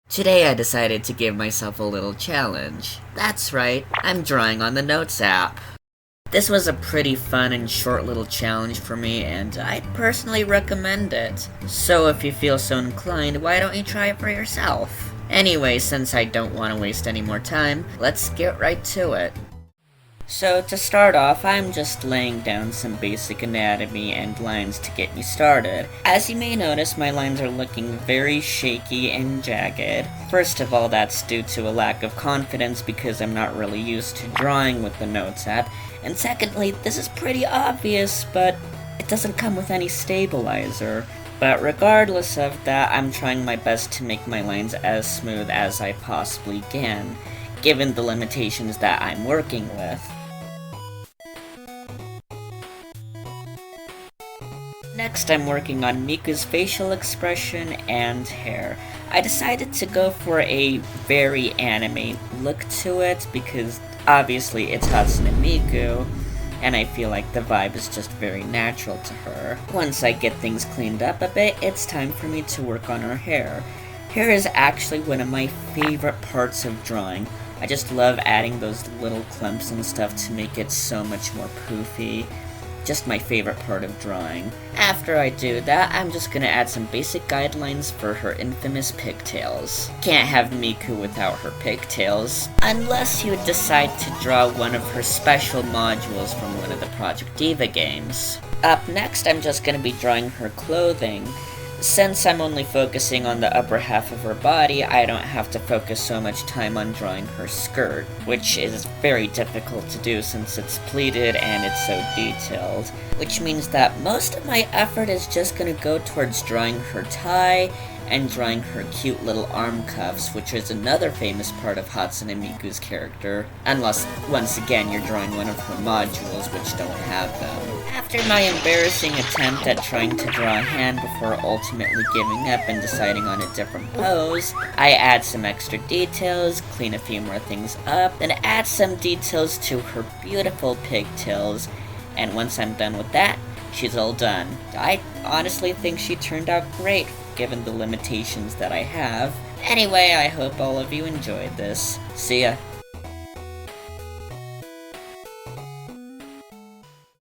Today I decided to give myself a little challenge. That's right, I'm drawing on the Notes app. This was a pretty fun and short little challenge for me, and I'd personally recommend it. So if you feel so inclined, why don't you try it for yourself? Anyway, since I don't want to waste any more time, let's get right to it. So to start off, I'm just laying down some basic anatomy and lines to get me started. As you may notice, my lines are looking very shaky and jagged. First of all, that's due to a lack of confidence because I'm not really used to drawing with the Notes app. And secondly, this is pretty obvious, but it doesn't come with any stabilizer. But regardless of that, I'm trying my best to make my lines as smooth as I possibly can, given the limitations that I'm working with. Next, I'm working on Miku's facial expression and hair. I decided to go for a very anime look to it because obviously it's Hatsune Miku, and I feel like the vibe is just very natural to her. Once I get things cleaned up a bit, it's time for me to work on her hair. Hair is actually one of my favorite parts of drawing. I just love adding those little clumps and stuff to make it so much more poofy. Just my favorite part of drawing. After I do that, I'm just gonna add some basic guidelines for her infamous pigtails. Can't have Miku without her pigtails, unless you decide to draw one of her special modules from one of the Project Diva games. Up next, I'm just gonna be drawing her clothing. Since I'm only focusing on the upper half of her body, I don't have to focus so much time on drawing her skirt, which is very difficult to do since it's pleated and it's so detailed. Which means that most of my effort is just gonna go towards drawing her tie and drawing her cute little arm cuffs, which is another famous part of Hatsune Miku's character, unless, once again, you're drawing one of her modules which don't have them. After my embarrassing attempt at trying to draw a hand before ultimately giving up and deciding on a different pose, I add some extra details, clean a few more things up, then add some details to her beautiful pigtails, and once I'm done with that, she's all done. I honestly think she turned out great, given the limitations that I have. Anyway, I hope all of you enjoyed this. See ya.